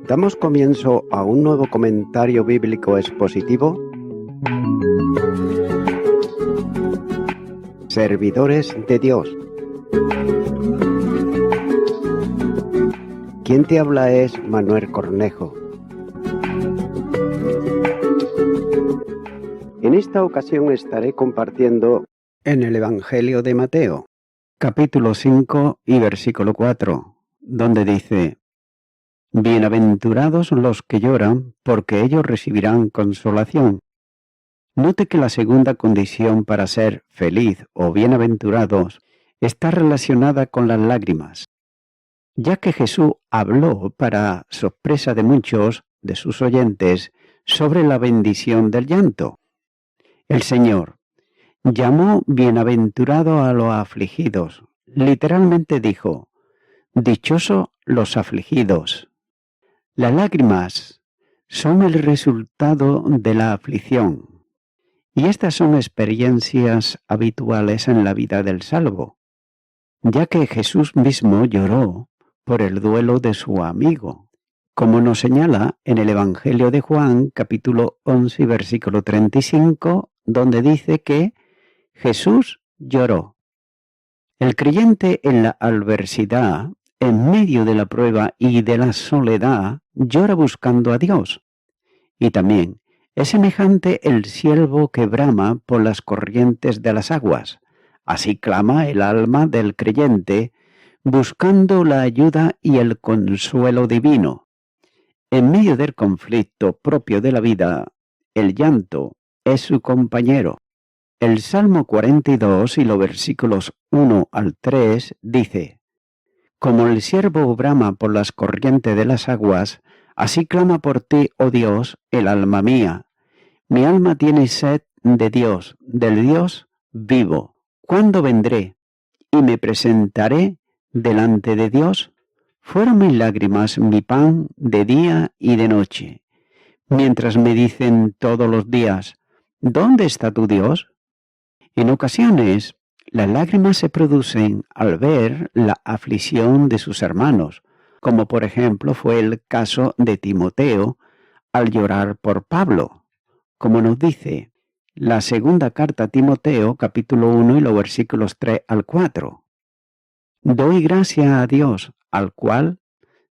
Damos comienzo a un nuevo comentario bíblico expositivo. Servidores de Dios. Quien te habla es Manuel Cornejo. En esta ocasión estaré compartiendo en el Evangelio de Mateo, capítulo 5 y versículo 4, donde dice: Bienaventurados los que lloran, porque ellos recibirán consolación. Note que la segunda condición para ser feliz o bienaventurados está relacionada con las lágrimas, ya que Jesús habló para sorpresa de muchos de sus oyentes sobre la bendición del llanto. El Señor llamó bienaventurado a los afligidos. Literalmente dijo: dichosos los afligidos. Las lágrimas son el resultado de la aflicción, y estas son experiencias habituales en la vida del salvo, ya que Jesús mismo lloró por el duelo de su amigo, como nos señala en el Evangelio de Juan, capítulo 11, versículo 35, donde dice que Jesús lloró. El creyente en la adversidad, en medio de la prueba y de la soledad, llora buscando a Dios. Y también es semejante el siervo que brama por las corrientes de las aguas. Así clama el alma del creyente, buscando la ayuda y el consuelo divino. En medio del conflicto propio de la vida, el llanto es su compañero. El Salmo 42 y los versículos 1 al 3 dice: Como el siervo brama por las corrientes de las aguas, así clama por ti, oh Dios, el alma mía. Mi alma tiene sed de Dios, del Dios vivo. ¿Cuándo vendré y me presentaré delante de Dios? Fueron mis lágrimas mi pan de día y de noche, mientras me dicen todos los días: ¿dónde está tu Dios? En ocasiones, las lágrimas se producen al ver la aflicción de sus hermanos, como por ejemplo fue el caso de Timoteo al llorar por Pablo, como nos dice la segunda carta a Timoteo, capítulo 1 y los versículos 3 al 4. Doy gracias a Dios, al cual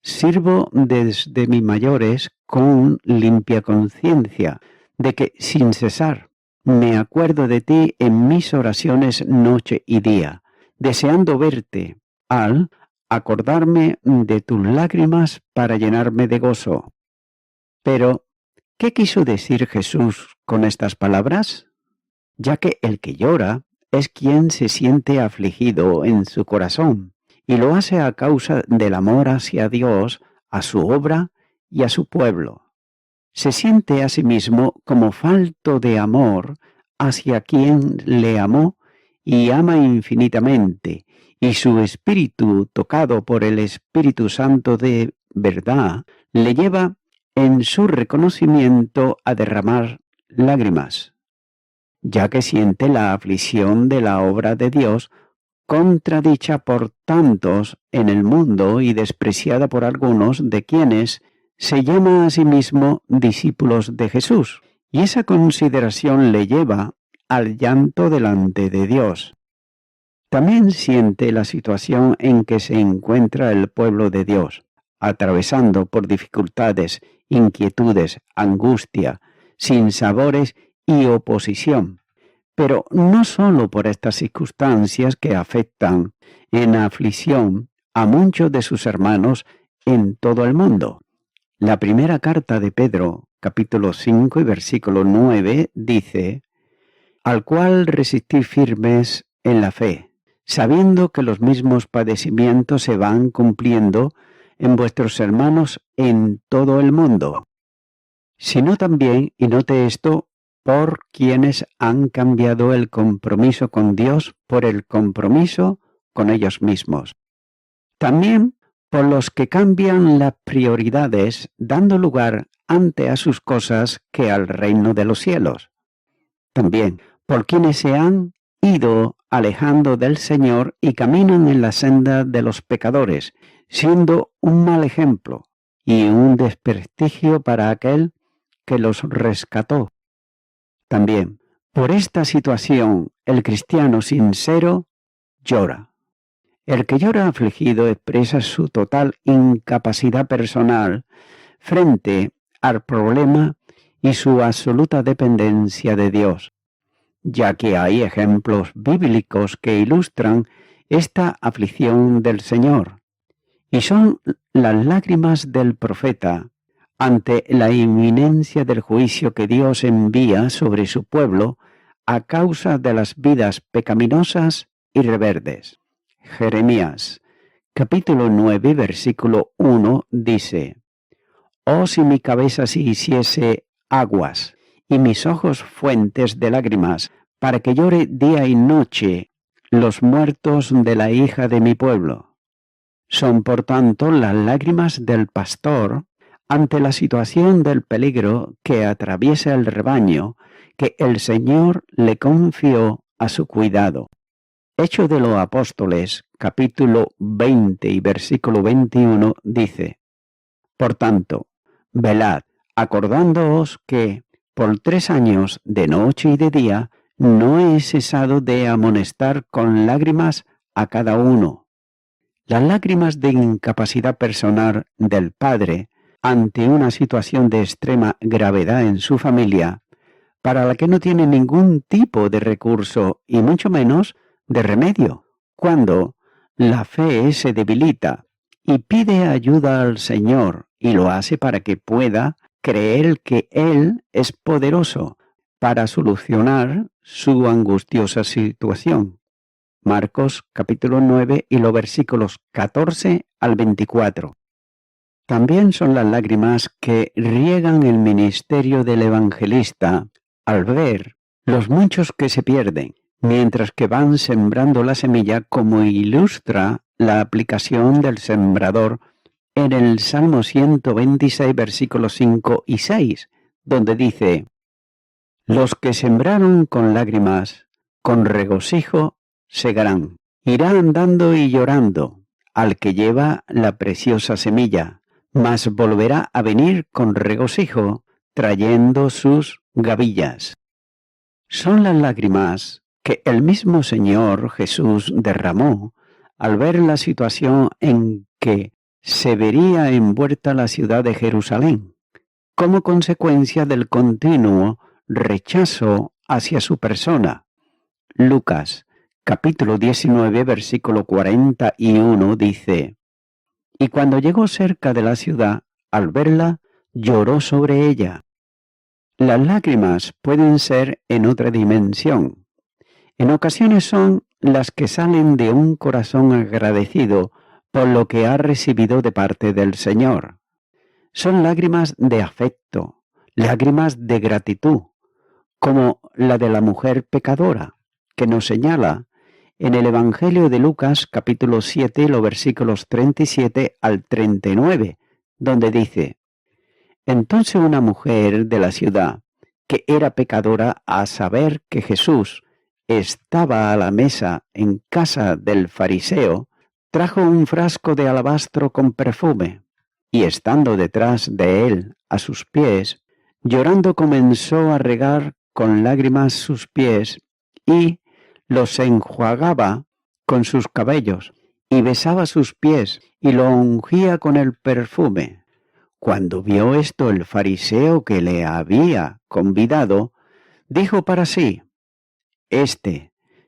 sirvo desde mis mayores con limpia conciencia, de que sin cesar me acuerdo de ti en mis oraciones noche y día, deseando verte, al acordarme de tus lágrimas para llenarme de gozo. Pero, ¿qué quiso decir Jesús con estas palabras? Ya que el que llora es quien se siente afligido en su corazón, y lo hace a causa del amor hacia Dios, a su obra y a su pueblo. Se siente a sí mismo como falto de amor hacia quien le amó y ama infinitamente, y su espíritu, tocado por el Espíritu Santo de verdad, le lleva en su reconocimiento a derramar lágrimas, ya que siente la aflicción de la obra de Dios, contradicha por tantos en el mundo y despreciada por algunos de quienes se llama a sí mismo discípulos de Jesús, y esa consideración le lleva al llanto delante de Dios. También siente la situación en que se encuentra el pueblo de Dios, atravesando por dificultades, inquietudes, angustia, sinsabores y oposición. Pero no solo por estas circunstancias que afectan en aflicción a muchos de sus hermanos en todo el mundo. La primera carta de Pedro, capítulo 5 y versículo 9, dice: al cual resistid firmes en la fe, sabiendo que los mismos padecimientos se van cumpliendo en vuestros hermanos en todo el mundo, sino también, y note esto, por quienes han cambiado el compromiso con Dios por el compromiso con ellos mismos. También por los que cambian las prioridades, dando lugar ante a sus cosas que al reino de los cielos. También por quienes se han ido alejando del Señor y caminan en la senda de los pecadores, siendo un mal ejemplo y un desprestigio para aquel que los rescató. También, por esta situación, el cristiano sincero llora. El que llora afligido expresa su total incapacidad personal frente al problema y su absoluta dependencia de Dios, ya que hay ejemplos bíblicos que ilustran esta aflicción del Señor, y son las lágrimas del profeta ante la inminencia del juicio que Dios envía sobre su pueblo a causa de las vidas pecaminosas y rebeldes. Jeremías, capítulo 9, versículo 1, dice: «Oh, si mi cabeza se hiciese aguas, y mis ojos fuentes de lágrimas, para que llore día y noche los muertos de la hija de mi pueblo». Son, por tanto, las lágrimas del pastor ante la situación del peligro que atraviesa el rebaño que el Señor le confió a su cuidado. Hechos de los Apóstoles, capítulo 20 y versículo 21, dice: «Por tanto, velad, acordándoos que por 3 años, de noche y de día, no he cesado de amonestar con lágrimas a cada uno». Las lágrimas de incapacidad personal del padre ante una situación de extrema gravedad en su familia, para la que no tiene ningún tipo de recurso y mucho menos de remedio, cuando la fe se debilita y pide ayuda al Señor y lo hace para que pueda creer que Él es poderoso para solucionar su angustiosa situación. Marcos capítulo 9 y los versículos 14 al 24. También son las lágrimas que riegan el ministerio del evangelista al ver los muchos que se pierden, mientras que van sembrando la semilla, como ilustra la aplicación del sembrador en el Salmo 126, versículos 5 y 6, donde dice: «Los que sembraron con lágrimas, con regocijo segarán. Irá andando y llorando al que lleva la preciosa semilla, mas volverá a venir con regocijo, trayendo sus gavillas». Son las lágrimas que el mismo Señor Jesús derramó al ver la situación en que se vería envuelta la ciudad de Jerusalén, como consecuencia del continuo rechazo hacia su persona. Lucas, capítulo 19, versículo 41 dice: «Y cuando llegó cerca de la ciudad, al verla, lloró sobre ella». Las lágrimas pueden ser en otra dimensión. En ocasiones son las que salen de un corazón agradecido por lo que ha recibido de parte del Señor. Son lágrimas de afecto, lágrimas de gratitud, como la de la mujer pecadora, que nos señala en el Evangelio de Lucas capítulo 7, los versículos 37 al 39, donde dice: «Entonces una mujer de la ciudad, que era pecadora, a saber que Jesús estaba a la mesa en casa del fariseo, trajo un frasco de alabastro con perfume, y estando detrás de él a sus pies, llorando comenzó a regar con lágrimas sus pies y los enjuagaba con sus cabellos, y besaba sus pies y lo ungía con el perfume. Cuando vio esto el fariseo que le había convidado, dijo para sí: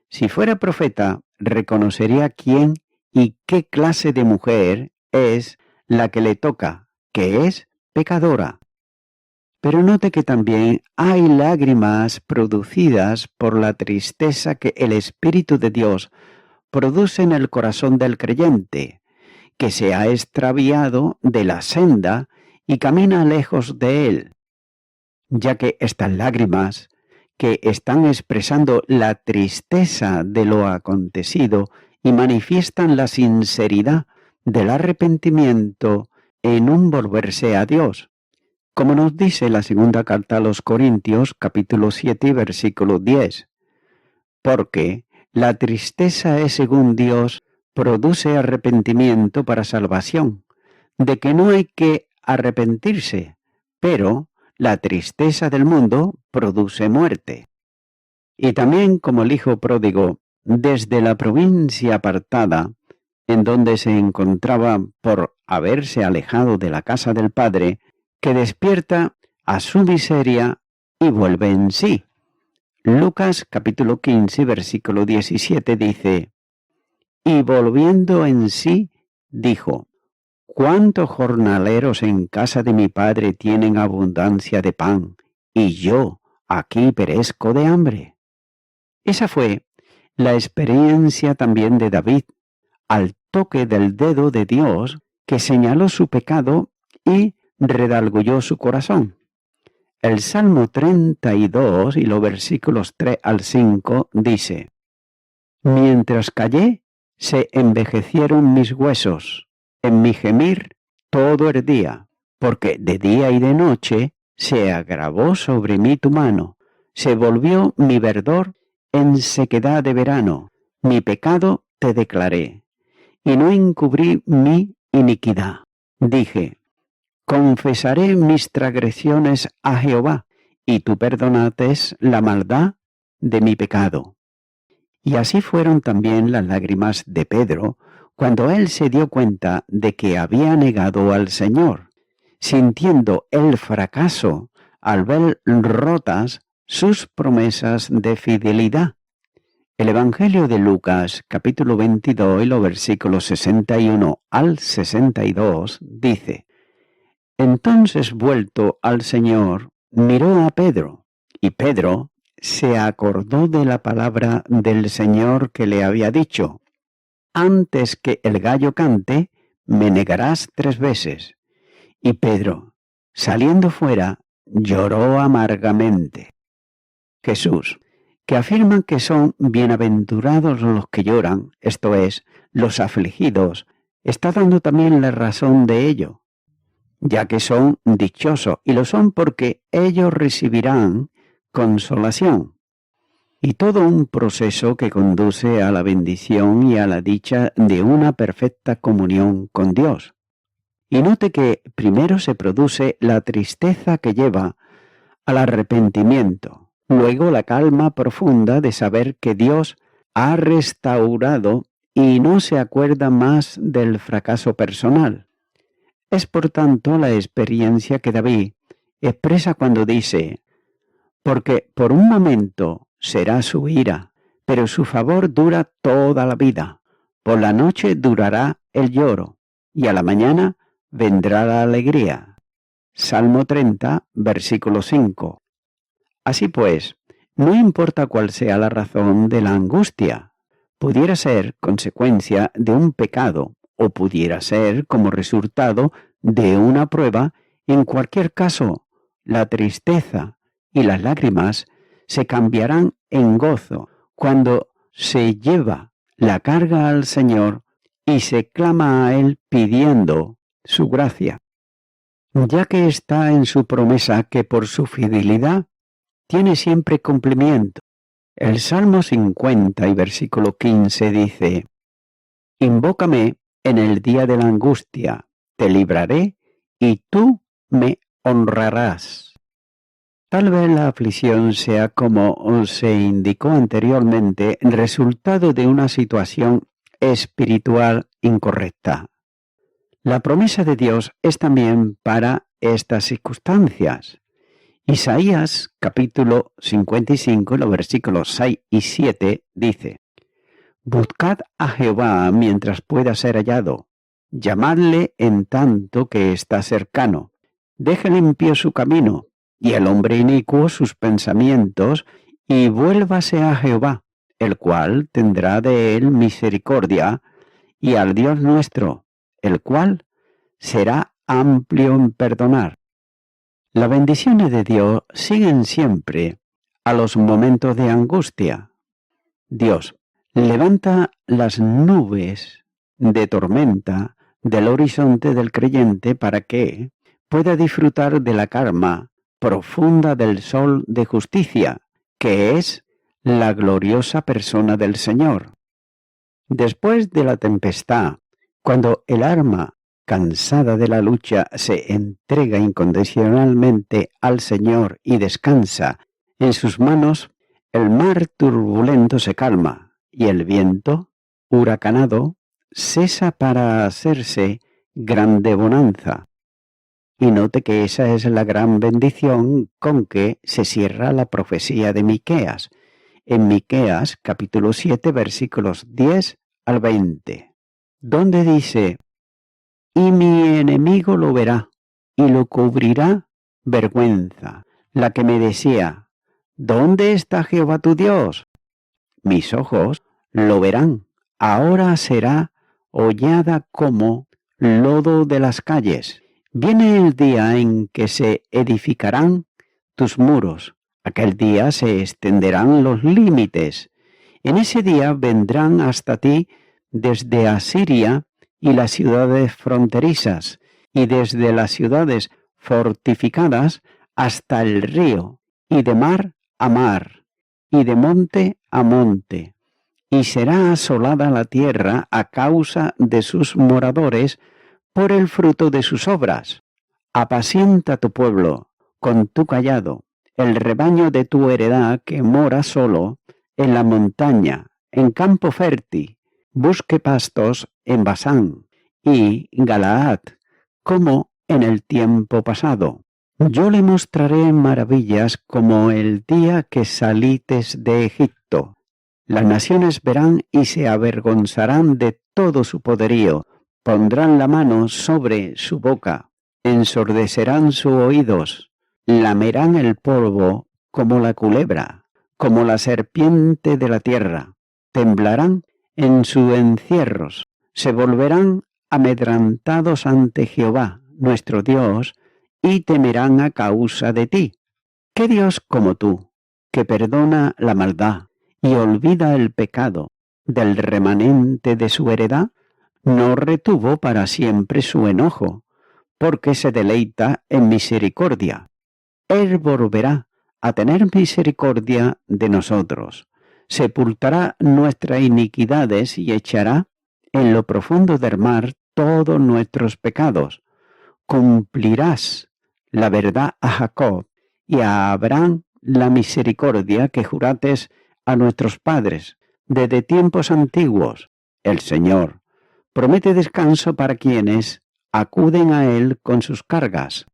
si fuera profeta, reconocería quién y qué clase de mujer es la que le toca, que es pecadora». Pero note que también hay lágrimas producidas por la tristeza que el Espíritu de Dios produce en el corazón del creyente, que se ha extraviado de la senda y camina lejos de él, ya que estas lágrimas, que están expresando la tristeza de lo acontecido y manifiestan la sinceridad del arrepentimiento en un volverse a Dios, como nos dice la segunda carta a los Corintios, capítulo 7, versículo 10, «Porque La tristeza es, según Dios, produce arrepentimiento para salvación, de que no hay que arrepentirse, pero la tristeza del mundo produce muerte. Y también como el hijo pródigo, desde la provincia apartada, en donde se encontraba por haberse alejado de la casa del padre, que despierta a su miseria y vuelve en sí. Lucas capítulo 15, versículo 17 dice: Y volviendo en sí, dijo: ¿Cuántos jornaleros en casa de mi padre tienen abundancia de pan, y yo aquí perezco de hambre? Esa fue la experiencia también de David, al toque del dedo de Dios que señaló su pecado y redarguyó su corazón. El Salmo 32 y los versículos 3 al 5 dice: Mientras callé, se envejecieron mis huesos, en mi gemir todo el día, porque de día y de noche se agravó sobre mí tu mano, se volvió mi verdor en sequedad de verano, mi pecado te declaré, y no encubrí mi iniquidad. Dije: confesaré mis transgresiones a Jehová, y tú perdonaste la maldad de mi pecado. Y así fueron también las lágrimas de Pedro, cuando él se dio cuenta de que había negado al Señor, sintiendo el fracaso al ver rotas sus promesas de fidelidad. El Evangelio de Lucas, capítulo 22 y los versículos 61 al 62, dice: Entonces, vuelto al Señor, miró a Pedro, y Pedro se acordó de la palabra del Señor que le había dicho: antes que el gallo cante, me negarás 3 veces. Y Pedro, saliendo fuera, lloró amargamente. Jesús, que afirma que son bienaventurados los que lloran, esto es, los afligidos, está dando también la razón de ello, ya que son dichosos, y lo son porque ellos recibirán consolación. Y todo un proceso que conduce a la bendición y a la dicha de una perfecta comunión con Dios. Y note que primero se produce la tristeza que lleva al arrepentimiento, luego la calma profunda de saber que Dios ha restaurado y no se acuerda más del fracaso personal. Es por tanto la experiencia que David expresa cuando dice: porque por un momento será su ira, pero su favor dura toda la vida. Por la noche durará el lloro, y a la mañana vendrá la alegría. Salmo 30, versículo 5. Así pues, no importa cuál sea la razón de la angustia, pudiera ser consecuencia de un pecado o pudiera ser como resultado de una prueba. En cualquier caso, la tristeza y las lágrimas se cambiarán en gozo cuando se lleva la carga al Señor y se clama a Él pidiendo su gracia, ya que está en su promesa que por su fidelidad tiene siempre cumplimiento. El Salmo 50 y versículo 15 dice: Invócame en el día de la angustia, te libraré y tú me honrarás. Tal vez la aflicción sea, como se indicó anteriormente, resultado de una situación espiritual incorrecta. La promesa de Dios es también para estas circunstancias. Isaías capítulo 55, los versículos 6 y 7 dice: Buscad a Jehová mientras pueda ser hallado, llamadle en tanto que está cercano, deje limpio su camino, y el hombre inicuo sus pensamientos, y vuélvase a Jehová, el cual tendrá de él misericordia, y al Dios nuestro, el cual será amplio en perdonar. Las bendiciones de Dios siguen siempre a los momentos de angustia. Dios levanta las nubes de tormenta del horizonte del creyente para que pueda disfrutar de la calma profunda del sol de justicia, que es la gloriosa persona del Señor. Después de la tempestad, cuando el alma, cansada de la lucha, se entrega incondicionalmente al Señor y descansa en sus manos, el mar turbulento se calma y el viento, huracanado, cesa para hacerse grande bonanza. Y note que esa es la gran bendición con que se cierra la profecía de Miqueas, en Miqueas capítulo 7 versículos 10 al 20, donde dice: «Y mi enemigo lo verá, y lo cubrirá vergüenza, la que me decía: ¿dónde está Jehová tu Dios? Mis ojos lo verán, ahora será hollada como lodo de las calles. Viene el día en que se edificarán tus muros, aquel día se extenderán los límites. En ese día vendrán hasta ti desde Asiria y las ciudades fronterizas, y desde las ciudades fortificadas hasta el río, y de mar a mar, y de monte a monte. Y será asolada la tierra a causa de sus moradores por el fruto de sus obras. Apacienta tu pueblo con tu cayado, el rebaño de tu heredad que mora solo en la montaña, en campo fértil, busque pastos en Basán y Galaad, como en el tiempo pasado. Yo le mostraré maravillas como el día que salites de Egipto. Las naciones verán y se avergonzarán de todo su poderío, pondrán la mano sobre su boca, ensordecerán sus oídos, lamerán el polvo como la culebra, como la serpiente de la tierra, temblarán en sus encierros, se volverán amedrantados ante Jehová, nuestro Dios, y temerán a causa de ti. ¿Qué Dios como tú, que perdona la maldad y olvida el pecado del remanente de su heredad? No retuvo para siempre su enojo, porque se deleita en misericordia. Él volverá a tener misericordia de nosotros, sepultará nuestras iniquidades y echará en lo profundo del mar todos nuestros pecados. Cumplirás la verdad a Jacob y a Abraham la misericordia que jurates a nuestros padres desde tiempos antiguos. El Señor promete descanso para quienes acuden a Él con sus cargas.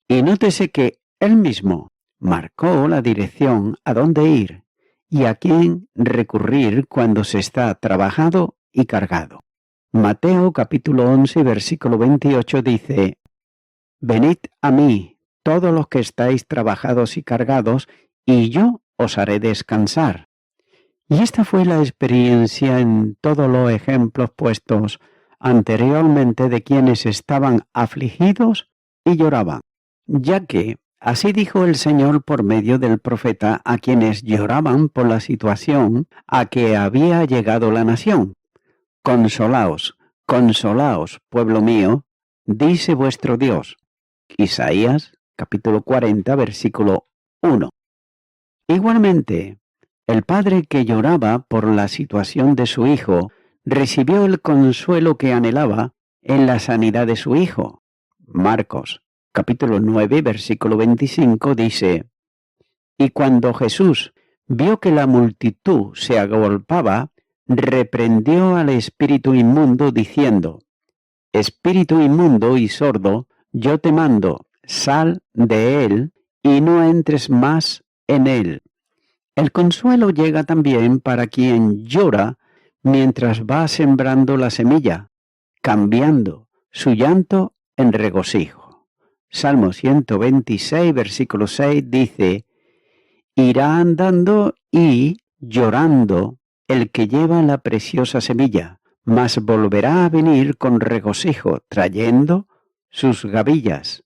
Y nótese que Él mismo marcó la dirección a dónde ir y a quién recurrir cuando se está trabajado y cargado. Mateo capítulo 11 versículo 28 dice: «Venid a mí, todos los que estáis trabajados y cargados, y yo os haré descansar». Y esta fue la experiencia en todos los ejemplos puestos anteriormente de quienes estaban afligidos y lloraban, ya que así dijo el Señor por medio del profeta a quienes lloraban por la situación a que había llegado la nación: «Consolaos, consolaos, pueblo mío, dice vuestro Dios». Isaías capítulo 40 versículo 1. Igualmente, el padre que lloraba por la situación de su hijo recibió el consuelo que anhelaba en la sanidad de su hijo. Marcos capítulo 9 versículo 25 dice: «Y cuando Jesús vio que la multitud se agolpaba, reprendió al espíritu inmundo diciendo: Espíritu inmundo y sordo, yo te mando, sal de él y no entres más en él». El consuelo llega también para quien llora mientras va sembrando la semilla, cambiando su llanto en regocijo. Salmo 126, versículo 6 dice: «Irá andando y llorando el que lleva la preciosa semilla, mas volverá a venir con regocijo, trayendo sus gavillas».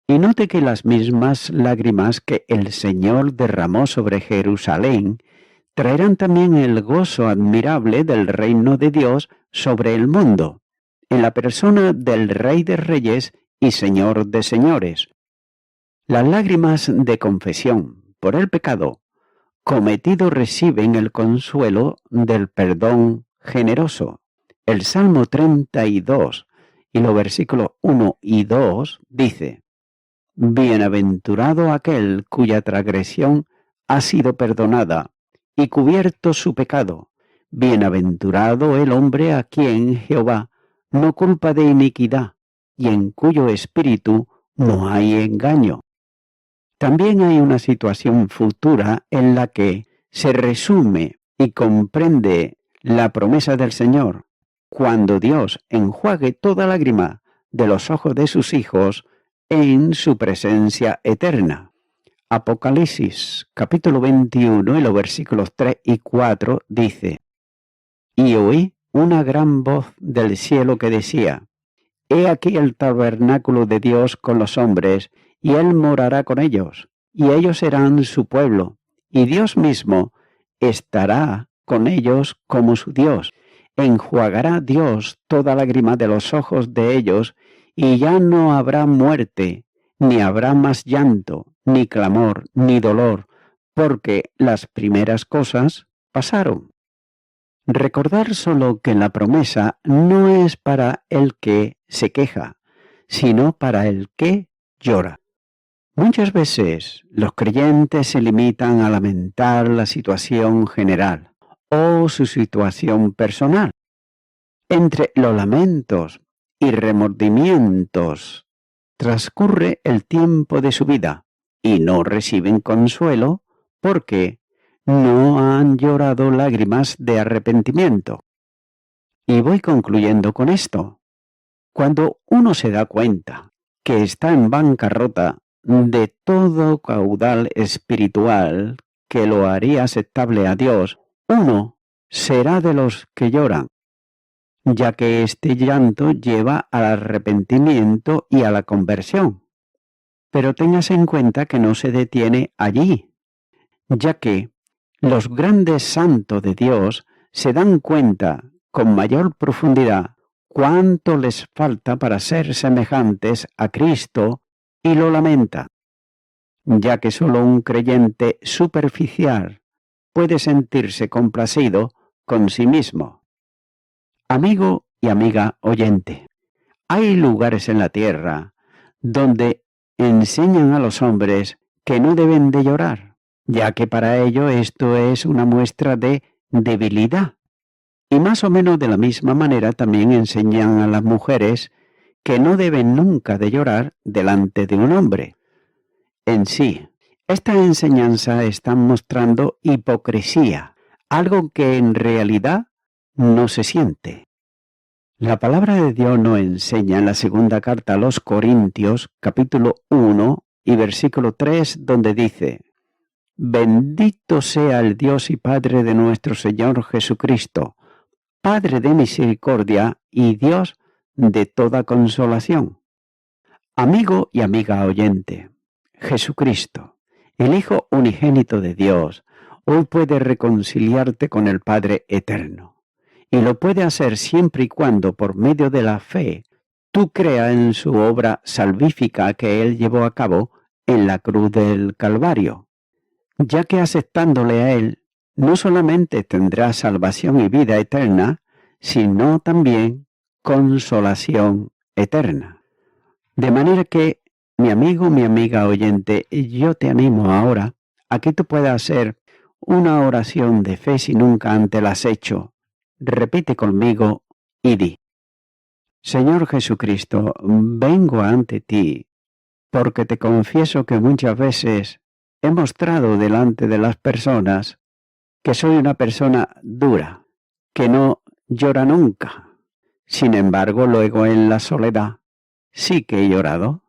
Y note que las mismas lágrimas que el Señor derramó sobre Jerusalén traerán también el gozo admirable del reino de Dios sobre el mundo, en la persona del Rey de Reyes y Señor de Señores. Las lágrimas de confesión por el pecado cometido reciben el consuelo del perdón generoso. El Salmo 32 y los versículos 1 y 2 dice: Bienaventurado aquel cuya transgresión ha sido perdonada y cubierto su pecado. Bienaventurado el hombre a quien Jehová no culpa de iniquidad y en cuyo espíritu no hay engaño. También hay una situación futura en la que se resume y comprende la promesa del Señor, cuando Dios enjuague toda lágrima de los ojos de sus hijos en su presencia eterna. Apocalipsis capítulo 21 y los versículos 3 y 4 dice: Y oí una gran voz del cielo que decía: He aquí el tabernáculo de Dios con los hombres, y Él morará con ellos, y ellos serán su pueblo, y Dios mismo estará con ellos como su Dios. Enjuagará Dios toda lágrima de los ojos de ellos, y ya no habrá muerte, ni habrá más llanto, ni clamor, ni dolor, porque las primeras cosas pasaron. Recordar solo que la promesa no es para el que se queja, sino para el que llora. Muchas veces los creyentes se limitan a lamentar la situación general o su situación personal. Entre los lamentos y remordimientos transcurre el tiempo de su vida y no reciben consuelo porque no han llorado lágrimas de arrepentimiento. Y voy concluyendo con esto. Cuando uno se da cuenta que está en bancarrota de todo caudal espiritual que lo haría aceptable a Dios, uno será de los que lloran, ya que este llanto lleva al arrepentimiento y a la conversión. Pero téngase en cuenta que no se detiene allí, ya que los grandes santos de Dios se dan cuenta con mayor profundidad cuánto les falta para ser semejantes a Cristo y lo lamenta, ya que solo un creyente superficial puede sentirse complacido con sí mismo. Amigo y amiga oyente, hay lugares en la tierra donde enseñan a los hombres que no deben de llorar, ya que para ello esto es una muestra de debilidad. Y más o menos de la misma manera también enseñan a las mujeres que no deben nunca de llorar delante de un hombre. En sí, esta enseñanza está mostrando hipocresía, algo que en realidad no se siente. La palabra de Dios nos enseña en la segunda carta a los Corintios, capítulo 1 y versículo 3, donde dice: Bendito sea el Dios y Padre de nuestro Señor Jesucristo, Padre de misericordia y Dios de toda consolación. Amigo y amiga oyente, Jesucristo, el Hijo unigénito de Dios, hoy puede reconciliarte con el Padre eterno. Y lo puede hacer siempre y cuando, por medio de la fe, tú creas en su obra salvífica que Él llevó a cabo en la cruz del Calvario, ya que aceptándole a Él, no solamente tendrás salvación y vida eterna, sino también consolación eterna. De manera que, mi amigo, mi amiga oyente, yo te animo ahora a que tú puedas hacer una oración de fe si nunca antes la has hecho. Repite conmigo y di: Señor Jesucristo, vengo ante ti porque te confieso que muchas veces he mostrado delante de las personas que soy una persona dura, que no llora nunca. Sin embargo, luego en la soledad sí que he llorado.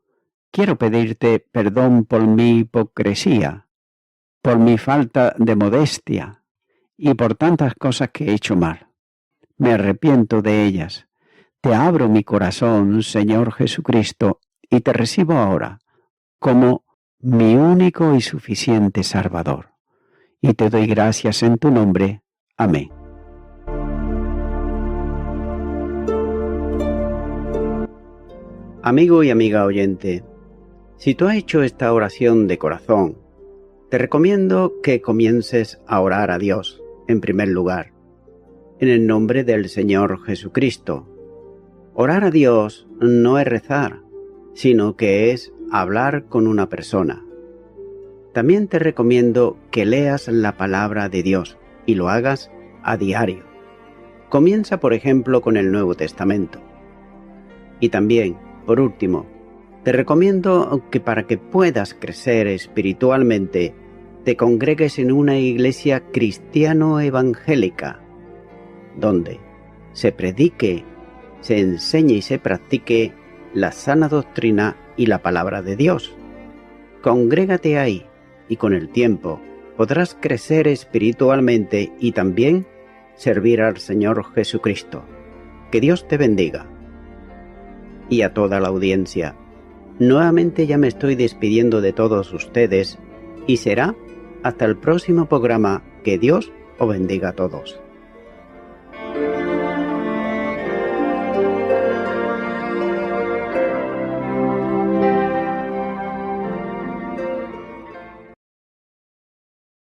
Quiero pedirte perdón por mi hipocresía, por mi falta de modestia y por tantas cosas que he hecho mal. Me arrepiento de ellas. Te abro mi corazón, Señor Jesucristo, y te recibo ahora como mi único y suficiente Salvador. Y te doy gracias en tu nombre. Amén. Amigo y amiga oyente, si tú has hecho esta oración de corazón, Te recomiendo que comiences a orar a Dios, en primer lugar, en el nombre del Señor Jesucristo. Orar a Dios no es rezar, sino que es hablar con una persona. También te recomiendo que leas la palabra de Dios y lo hagas a diario. Comienza, por ejemplo, con el Nuevo Testamento. Y también, por último, te recomiendo que para que puedas crecer espiritualmente, te congregues en una iglesia cristiano-evangélica, donde se predique, se enseñe y se practique la sana doctrina y la palabra de Dios. Congrégate ahí y con el tiempo podrás crecer espiritualmente y también servir al Señor Jesucristo. Que Dios te bendiga. Y a toda la audiencia, nuevamente ya me estoy despidiendo de todos ustedes y será hasta el próximo programa. Que Dios os bendiga a todos.